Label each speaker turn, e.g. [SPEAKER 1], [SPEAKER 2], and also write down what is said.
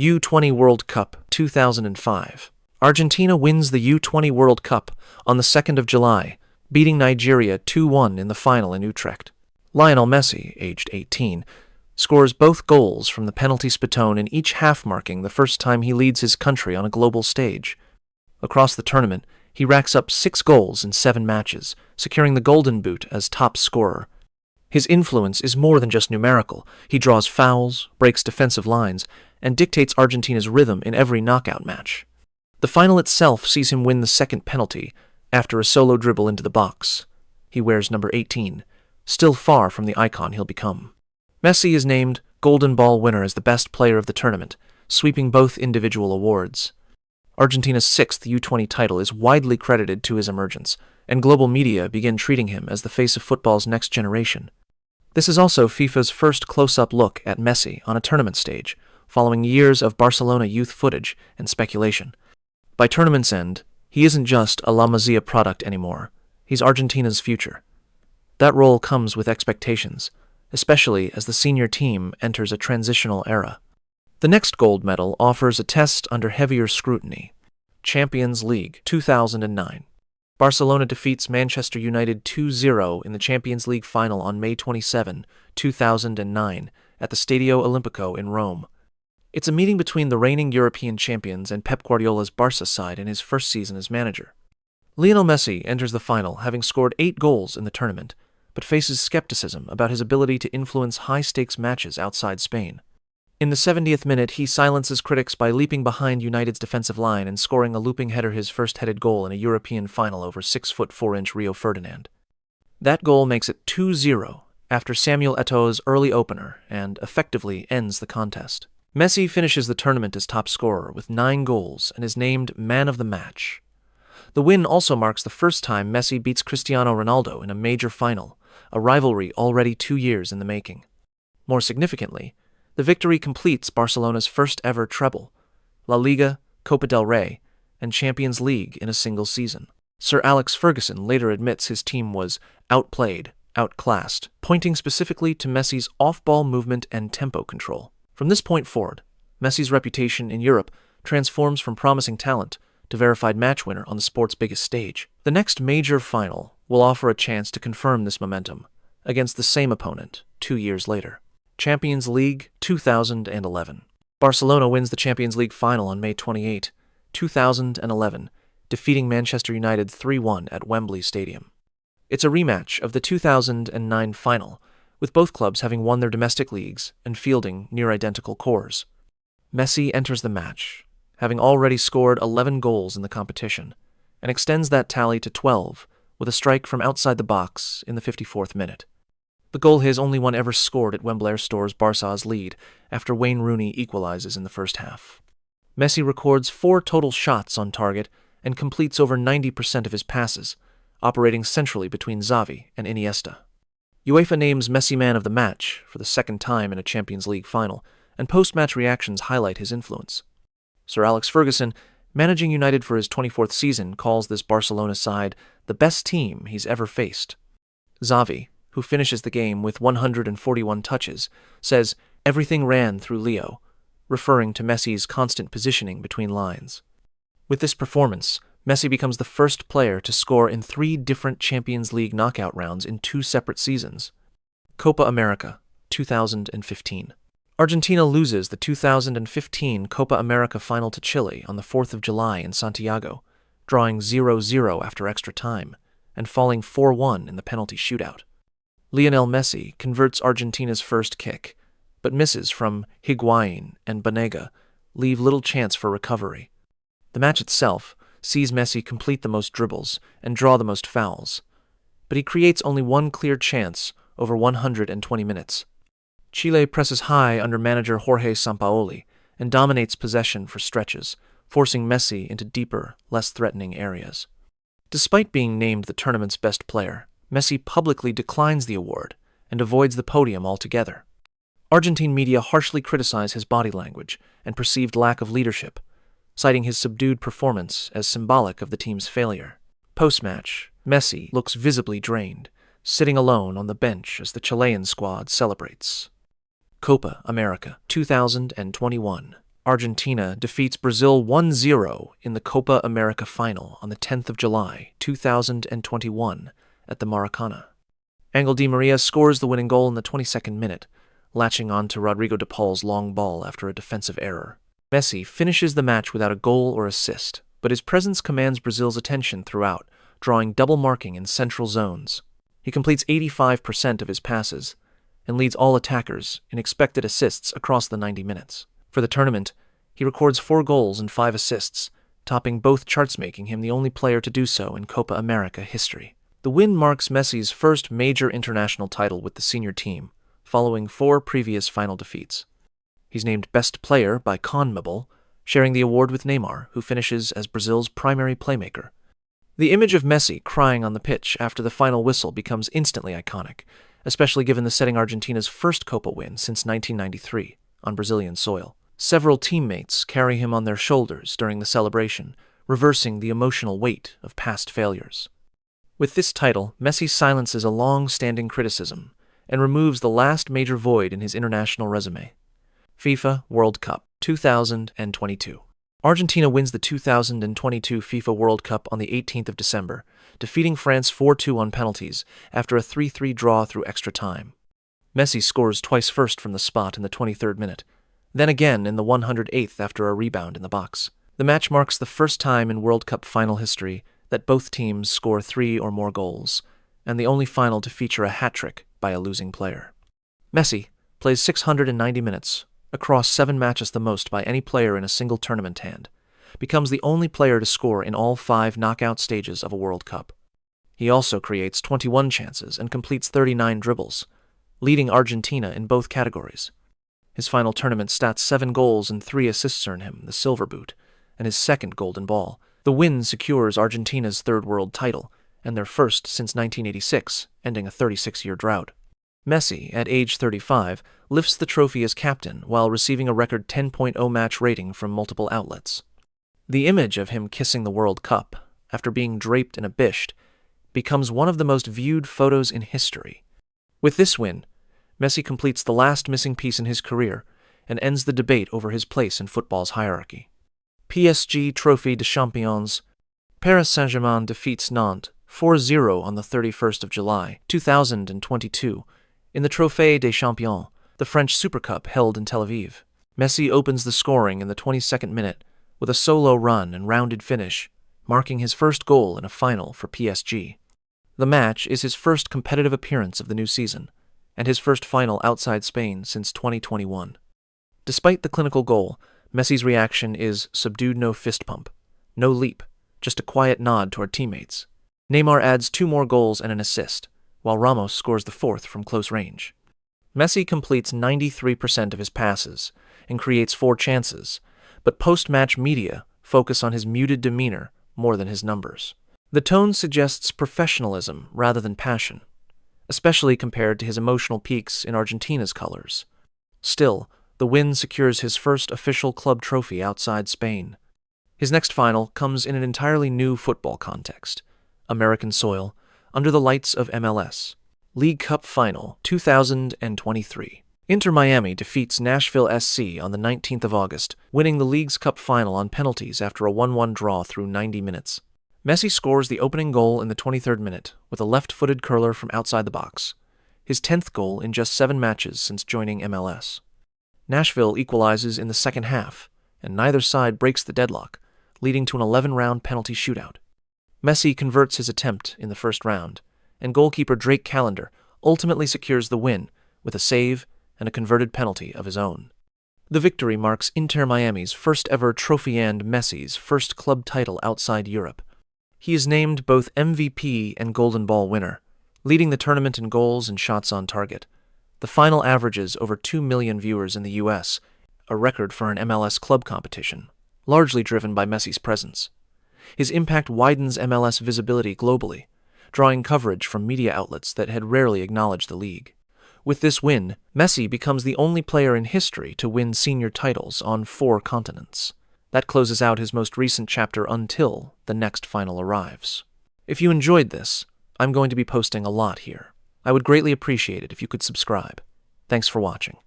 [SPEAKER 1] U20 World Cup 2005. Argentina wins the U20 World Cup on the 2nd of July, beating Nigeria 2-1 in the final in Utrecht. Lionel Messi, aged 18, scores both goals from the penalty spittoon in each half, marking the first time he leads his country on a global stage. Across the tournament, he racks up 6 goals in 7 matches, securing the Golden Boot as top scorer. His influence is more than just numerical. He draws fouls, breaks defensive lines, and dictates Argentina's rhythm in every knockout match. The final itself sees him win the second penalty after a solo dribble into the box. He wears number 18, still far from the icon he'll become. Messi is named Golden Ball winner as the best player of the tournament, sweeping both individual awards. Argentina's 6th U20 title is widely credited to his emergence, and global media begin treating him as the face of football's next generation. This is also FIFA's first close-up look at Messi on a tournament stage, following years of Barcelona youth footage and speculation. By tournament's end, he isn't just a La Masia product anymore. He's Argentina's future. That role comes with expectations, especially as the senior team enters a transitional era. The next gold medal offers a test under heavier scrutiny. Champions League 2009. Barcelona defeats Manchester United 2-0 in the Champions League final on May 27, 2009, at the Stadio Olimpico in Rome. It's a meeting between the reigning European champions and Pep Guardiola's Barca side in his first season as manager. Lionel Messi enters the final having scored 8 goals in the tournament, but faces skepticism about his ability to influence high-stakes matches outside Spain. In the 70th minute, he silences critics by leaping behind United's defensive line and scoring a looping header, his first headed goal in a European final over 6'4" Rio Ferdinand. That goal makes it 2-0 after Samuel Eto'o's early opener and effectively ends the contest. Messi finishes the tournament as top scorer with 9 goals and is named Man of the Match. The win also marks the first time Messi beats Cristiano Ronaldo in a major final, a rivalry already 2 years in the making. More significantly, the victory completes Barcelona's first-ever treble, La Liga, Copa del Rey, and Champions League in a single season. Sir Alex Ferguson later admits his team was outplayed, outclassed, pointing specifically to Messi's off-ball movement and tempo control. From this point forward, Messi's reputation in Europe transforms from promising talent to verified match winner on the sport's biggest stage. The next major final will offer a chance to confirm this momentum against the same opponent 2 years later. Champions League 2011. Barcelona wins the Champions League final on May 28, 2011, defeating Manchester United 3-1 at Wembley Stadium. It's a rematch of the 2009 final, with both clubs having won their domestic leagues and fielding near-identical cores. Messi enters the match, having already scored 11 goals in the competition, and extends that tally to 12 with a strike from outside the box in the 54th minute. The goal his only one ever scored at Wembley restores Barca's lead after Wayne Rooney equalizes in the first half. Messi records 4 total shots on target and completes over 90% of his passes, operating centrally between Xavi and Iniesta. UEFA names Messi Man of the Match for the second time in a Champions League final, and post-match reactions highlight his influence. Sir Alex Ferguson, managing United for his 24th season, calls this Barcelona side the best team he's ever faced. Xavi, who finishes the game with 141 touches, says everything ran through Leo, referring to Messi's constant positioning between lines. With this performance, Messi becomes the first player to score in 3 different Champions League knockout rounds in 2 separate seasons. Copa America 2015. Argentina loses the 2015 Copa America final to Chile on the 4th of July in Santiago, drawing 0-0 after extra time and falling 4-1 in the penalty shootout. Lionel Messi converts Argentina's first kick, but misses from Higuain and Banega, leave little chance for recovery. The match itself sees Messi complete the most dribbles and draw the most fouls, but he creates only 1 clear chance over 120 minutes. Chile presses high under manager Jorge Sampaoli and dominates possession for stretches, forcing Messi into deeper, less threatening areas. Despite being named the tournament's best player, Messi publicly declines the award and avoids the podium altogether. Argentine media harshly criticize his body language and perceived lack of leadership, citing his subdued performance as symbolic of the team's failure. Post-match, Messi looks visibly drained, sitting alone on the bench as the Chilean squad celebrates. Copa America 2021. Argentina defeats Brazil 1-0 in the Copa America final on the 10th of July, 2021 at the Maracanã. Angel Di Maria scores the winning goal in the 22nd minute, latching on to Rodrigo de Paul's long ball after a defensive error. Messi finishes the match without a goal or assist, but his presence commands Brazil's attention throughout, drawing double marking in central zones. He completes 85% of his passes and leads all attackers in expected assists across the 90 minutes. For the tournament, he records 4 goals and 5 assists, topping both charts, making him the only player to do so in Copa America history. The win marks Messi's first major international title with the senior team, following 4 previous final defeats. He's named Best Player by CONMEBOL, sharing the award with Neymar, who finishes as Brazil's primary playmaker. The image of Messi crying on the pitch after the final whistle becomes instantly iconic, especially given the setting Argentina's first Copa win since 1993 on Brazilian soil. Several teammates carry him on their shoulders during the celebration, reversing the emotional weight of past failures. With this title, Messi silences a long-standing criticism and removes the last major void in his international resume. FIFA World Cup 2022. Argentina wins the 2022 FIFA World Cup on the 18th of December, defeating France 4-2 on penalties after a 3-3 draw through extra time. Messi scores twice, first from the spot in the 23rd minute, then again in the 108th after a rebound in the box. The match marks the first time in World Cup final history that both teams score 3 or more goals, and the only final to feature a hat-trick by a losing player. Messi plays 690 minutes, across 7 matches, the most by any player in a single tournament, and becomes the only player to score in all 5 knockout stages of a World Cup. He also creates 21 chances and completes 39 dribbles, leading Argentina in both categories. His final tournament stats: 7 goals and 3 assists earn him the Silver Boot and his second Golden Ball. The win secures Argentina's 3rd world title, and their first since 1986, ending a 36-year drought. Messi, at age 35, lifts the trophy as captain while receiving a record 10.0 match rating from multiple outlets. The image of him kissing the World Cup, after being draped in a bisht, becomes one of the most viewed photos in history. With this win, Messi completes the last missing piece in his career and ends the debate over his place in football's hierarchy. PSG Trophée des Champions. Paris Saint-Germain defeats Nantes 4-0 on the 31st of July, 2022, in the Trophée des Champions, the French Super Cup held in Tel Aviv. Messi opens the scoring in the 22nd minute with a solo run and rounded finish, marking his first goal in a final for PSG. The match is his first competitive appearance of the new season, and his first final outside Spain since 2021. Despite the clinical goal, Messi's reaction is subdued. No fist pump, no leap, just a quiet nod toward teammates. Neymar adds 2 more goals and an assist, while Ramos scores the 4th from close range. Messi completes 93% of his passes and creates 4 chances, but post-match media focus on his muted demeanor more than his numbers. The tone suggests professionalism rather than passion, especially compared to his emotional peaks in Argentina's colors. Still, the win secures his first official club trophy outside Spain. His next final comes in an entirely new football context: American soil, under the lights of MLS. League Cup Final 2023. Inter Miami defeats Nashville SC on the 19th of August, winning the League's Cup Final on penalties after a 1-1 draw through 90 minutes. Messi scores the opening goal in the 23rd minute with a left-footed curler from outside the box, his 10th goal in just 7 matches since joining MLS. Nashville equalizes in the second half, and neither side breaks the deadlock, leading to an 11-round penalty shootout. Messi converts his attempt in the first round, and goalkeeper Drake Callender ultimately secures the win with a save and a converted penalty of his own. The victory marks Inter Miami's first ever trophy and Messi's first club title outside Europe. He is named both MVP and Golden Ball winner, leading the tournament in goals and shots on target. The final averages over 2 million viewers in the US, a record for an MLS club competition, largely driven by Messi's presence. His impact widens MLS visibility globally, drawing coverage from media outlets that had rarely acknowledged the league. With this win, Messi becomes the only player in history to win senior titles on 4 continents. That closes out his most recent chapter until the next final arrives. If you enjoyed this, I'm going to be posting a lot here. I would greatly appreciate it if you could subscribe. Thanks for watching.